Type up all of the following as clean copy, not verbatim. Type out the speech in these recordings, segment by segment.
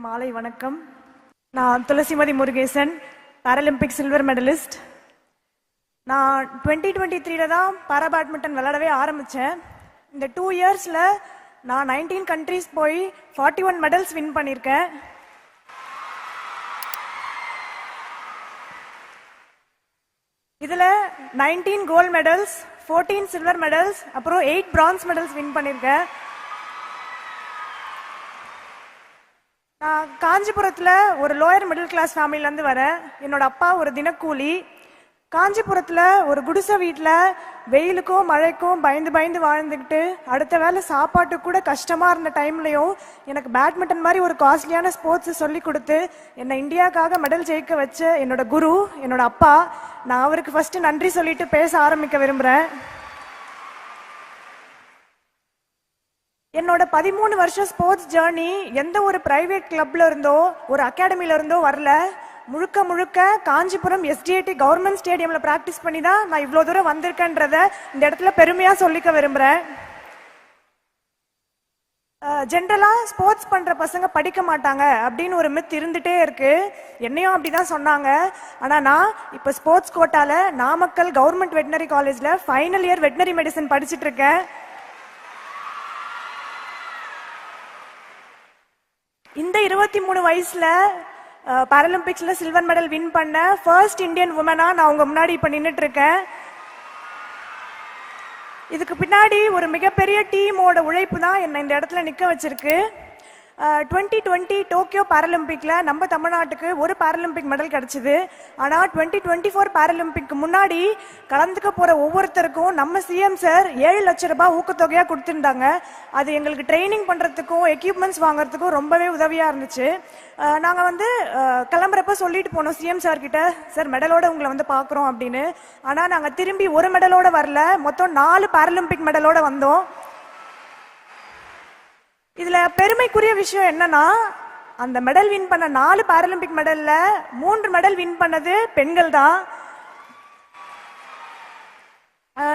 மாலை வணக்கம். நான் Thulasimathi Murugesan, Paralympic silver medallist. நான் 2023 தான் பாரா பேட்மிண்டன் விளையாடவே ஆரம்பித்தேன். இந்த 2 இயர்ஸில் நான் 19 கண்ட்ரீஸ் போய் 41 மெடல்ஸ் வின் பண்ணியிருக்கேன். இதில் 19 கோல்ட் மெடல்ஸ், 14 சில்வர் மெடல்ஸ், அப்புறம் 8 பிரான்ஸ் மெடல்ஸ் வின் பண்ணியிருக்கேன். நான் காஞ்சிபுரத்தில் ஒரு லோயர் மிடில் கிளாஸ் ஃபேமிலியிலேருந்து வரேன். என்னோட அப்பா ஒரு தினக்கூலி. காஞ்சிபுரத்தில் ஒரு குடிசை வீட்டில் வெயிலுக்கும் மழைக்கும் பயந்து பயந்து வாழ்ந்துக்கிட்டு அடுத்த வேலை சாப்பாட்டுக்கு கூட கஷ்டமாக இருந்த டைம்லையும் எனக்கு பேட்மிண்டன் மாதிரி ஒரு காஸ்ட்லியான ஸ்போர்ட்ஸ் சொல்லி கொடுத்து என்னை இந்தியாவுக்காக மெடல் ஜெயிக்க வச்ச என்னோட குரு, என்னோட அப்பா. நான் அவருக்கு ஃபஸ்ட்டு நன்றி சொல்லிட்டு பேச ஆரம்பிக்க விரும்புகிறேன். என்னோட 13 வருஷம் ஸ்போர்ட்ஸ் ஜேர்னி எந்த ஒரு பிரைவேட் கிளப்ல இருந்தோ ஒரு அகாடமில இருந்தோ வரல. முழுக்க முழுக்க காஞ்சிபுரம் SDIT கவர்மெண்ட் ஸ்டேடியம்ல பிராக்டிஸ் பண்ணி தான் நான் இவ்வளோ தூரம் வந்திருக்கேன்றத இந்த இடத்துல பெருமையா சொல்லிக்க விரும்புறேன். ஜென்ரலா ஸ்போர்ட்ஸ் பண்ற பசங்க படிக்க மாட்டாங்க அப்படின்னு ஒரு மித் இருந்துட்டே இருக்கு. என்னையும் அப்படிதான் சொன்னாங்க. ஆனா நான் இப்ப ஸ்போர்ட்ஸ் கோட்டால நாமக்கல் கவர்மெண்ட் வெட்டினரி காலேஜ்ல ஃபைனல் இயர் வெட்டினரி மெடிசன் படிச்சுட்டு இருக்கேன். இந்த 23 வயசுல பாராலிம்பிக்ஸ்ல சில்வர் மெடல் வின் பண்ண ஃபர்ஸ்ட் இந்தியன் உமனா நான் உங்க முன்னாடி இப்ப நின்றுட்டு இருக்கேன். இதுக்கு பின்னாடி ஒரு மிகப்பெரிய டீமோட உழைப்பு தான் என்னை இந்த இடத்துல நிக்க வச்சிருக்கு. 2020 டோக்கியோ பாராலிம்பிக்ல நம்ம தமிழ்நாட்டுக்கு ஒரு பாராலிம்பிக் மெடல் கிடைச்சது. ஆனா 2024 பாராலிம்பிக் முன்னாடி கலந்துக்க போற ஒவ்வொருத்தருக்கும் நம்ம சிஎம் சார் 7 லட்சம் ரூபாய் ஊக்கத்தொகையா கொடுத்திருந்தாங்க. அது எங்களுக்கு ட்ரைனிங் பண்றதுக்கும் எக்யூப்மெண்ட்ஸ் வாங்குறதுக்கும் ரொம்பவே உதவியா இருந்துச்சு. நாங்க கிளம்புறப்ப சொல்லிட்டு போனோம் சிஎம் சார் கிட்ட, சார் மெடலோட உங்களை பாக்குறோம் அப்படின்னு. ஆனா நாங்க திரும்பி ஒரு மெடலோட வரல, மொத்தம் 4 பாராலிம்பிக் மெடலோட வந்தோம். இதுல பெருமைக்குரிய விஷயம் என்னன்னா, அந்த மெடல் வின் பண்ண 4 பாராலிம்பிக் மெடல்ல 3 மெடல் வின் பண்ணது பெண்கள் தான்.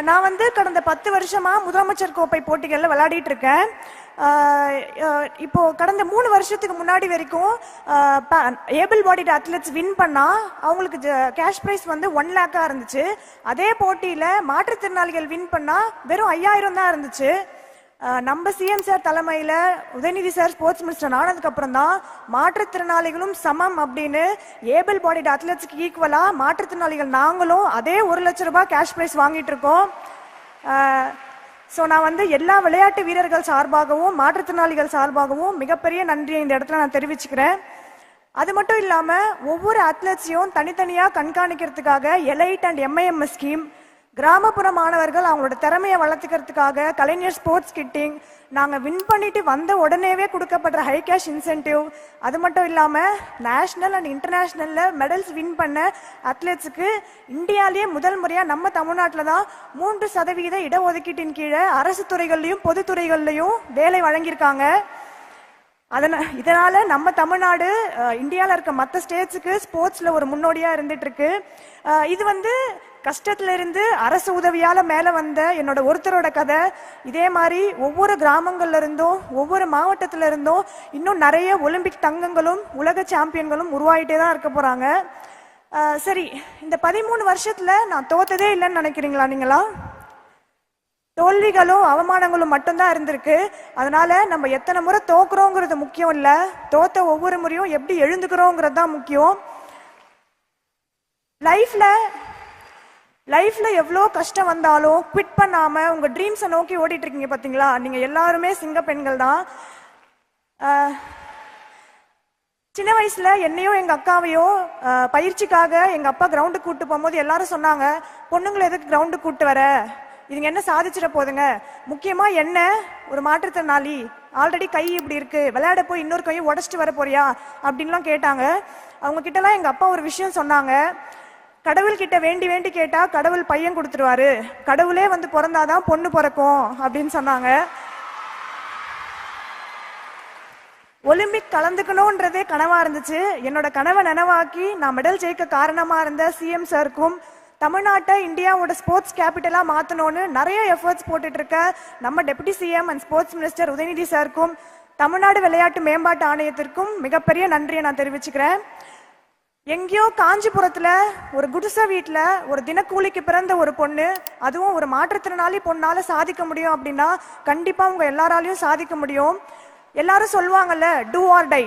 நான் கடந்த 10 வருஷமா முதலமைச்சர் கோப்பை போட்டிகள்ல விளையாடிட்டு இருக்கேன். இப்போ கடந்த 3 வருஷத்துக்கு முன்னாடி வரைக்கும் ஏபிள் பாடிட் அத்லெட்ஸ் வின் பண்ணா அவங்களுக்கு கேஷ் பிரைஸ் 1 லேக்கா இருந்துச்சு. அதே போட்டியில மாற்றுத்திறனாளிகள் வின் பண்ணா வெறும் 5000 தான் இருந்துச்சு. நம்ம சிஎம் சார் தலைமையில உதயநிதி சார் ஸ்போர்ட்ஸ் மினிஸ்டர் ஆனதுக்கு அப்புறம் தான் மாற்றுத்திறனாளிகளும் சமம் அப்படின்னு ஏபிள் பாடிட் அத்லெட்ஸ்க்கு ஈக்குவலா மாற்றுத்திறனாளிகள் நாங்களும் அதே 1 லட்சம் ரூபாய் கேஷ் பிரைஸ் வாங்கிட்டு இருக்கோம். ஸோ நான் எல்லா விளையாட்டு வீரர்கள் சார்பாகவும் மாற்றுத்திறனாளிகள் சார்பாகவும் மிகப்பெரிய நன்றியை இந்த இடத்துல நான் தெரிவிச்சுக்கிறேன். அது மட்டும் இல்லாம ஒவ்வொரு அத்லெட்ஸையும் தனித்தனியா கண்காணிக்கிறதுக்காக எலைட் அண்ட் MIMS ஸ்கீம், கிராமப்புற மாணவர்கள் அவங்களோட திறமையை வளர்த்துக்கிறதுக்காக கலைஞர் ஸ்போர்ட்ஸ் கிட்டிங், நாங்க வின் பண்ணிட்டு வந்த உடனேவே கொடுக்கப்படுற ஹை கேஷ் இன்சென்டிவ், அது மட்டும் இல்லாம நேஷனல் அண்ட் இன்டர்நேஷனல்ல மெடல்ஸ் வின் பண்ண அத்லெட்ஸுக்கு இந்தியாலேயே முதல் முறையா நம்ம தமிழ்நாட்டில் தான் 3% இடஒதுக்கீட்டின் கீழே அரசு துறைகள்லையும் பொது துறைகள்லையும் வேலை வழங்கியிருக்காங்க. இதனால நம்ம தமிழ்நாடு இந்தியாவில் இருக்க மற்ற ஸ்டேட்ஸுக்கு ஸ்போர்ட்ஸ்ல ஒரு முன்னோடியா இருந்துட்டு இருக்கு. இது கஷ்டத்துல இருந்து அரசு உதவியால மேல வந்த என்னோட ஒருத்தரோட கதை. இதே மாதிரி ஒவ்வொரு கிராமங்கள்ல இருந்தும் ஒவ்வொரு மாவட்டத்துல இருந்தும் இன்னும் நிறைய ஒலிம்பிக் தங்கங்களும் உலக சாம்பியன்களும் உருவாயிட்டே தான் இருக்க போறாங்க. சரி, இந்த 13 வருஷத்துல நான் தோத்ததே இல்லைன்னு நினைக்கிறீங்களா? நீங்களா தோல்விகளும் அவமானங்களும் மட்டும்தான் இருந்திருக்கு. அதனால நம்ம எத்தனை முறை தோக்குறோங்கிறது முக்கியம் இல்ல, தோத்த ஒவ்வொரு முறையும் எப்படி எழுந்துக்கிறோங்கிறது தான் முக்கியம். லைஃப்ல எவ்வளோ கஷ்டம் வந்தாலும் குவிட் பண்ணாம உங்க ட்ரீம்ஸை நோக்கி ஓடிட்டு இருக்கீங்க பாத்தீங்களா? நீங்க எல்லாருமே சிங்க பெண்கள் தான். சின்ன வயசுல என்னையும் எங்க அக்காவையும் பயிற்சிக்காக எங்க அப்பா கிரவுண்டுக்கு கூட்டு போகும்போது எல்லாரும் சொன்னாங்க, பொண்ணுங்களை எதுக்கு கிரவுண்டுக்கு கூட்டு வர, இதுங்க என்ன சாதிச்சிட போதுங்க, முக்கியமா என்ன ஒரு மாற்றுத்திறனாளி, ஆல்ரெடி கை இப்படி இருக்கு, விளையாட போய் இன்னொரு கையை உடச்சிட்டு வர போறியா அப்படின்லாம் கேட்டாங்க. அவங்க கிட்டலாம் எங்க அப்பா ஒரு விஷயம் சொன்னாங்க, கடவுள்கிட்ட வேண்டி வேண்டி கேட்டா கடவுள் பையன் கொடுத்துருவாரு, கடவுளே பிறந்தாதான் பொண்ணு பிறக்கும் அப்படின்னு சொன்னாங்க. ஒலிம்பிக் கலந்துக்கணும்ன்றதே கனவா இருந்துச்சு. என்னோட கனவை நனவாக்கி நான் மெடல் ஜெயிக்க காரணமா இருந்த சிஎம் சாருக்கும், தமிழ்நாட்டை இந்தியாவோட ஸ்போர்ட்ஸ் கேபிட்டலா மாத்தணும்னு நிறைய எஃபர்ட்ஸ் போட்டுட்டு இருக்க நம்ம deputy CM and sports minister Udhayanidhi சாருக்கும், தமிழ்நாடு விளையாட்டு மேம்பாட்டு ஆணையத்திற்கும் மிகப்பெரிய நன்றியை நான் தெரிவிச்சுக்கிறேன். எங்கேயோ காஞ்சிபுரத்துல ஒரு குடிசை வீட்டுல ஒரு தினக்கூலிக்கு பிறந்த ஒரு பொண்ணு, அதுவும் ஒரு மாற்றுத்திறனாளி பொண்ணால சாதிக்க முடியும் அப்படின்னா கண்டிப்பா உங்க எல்லாராலையும் சாதிக்க முடியும். எல்லாரும் சொல்லுவாங்கல்ல டூ ஆர் டை,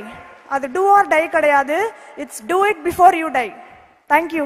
அது டூ ஆர் டை கிடையாது, it's do it before you tie. Thank you.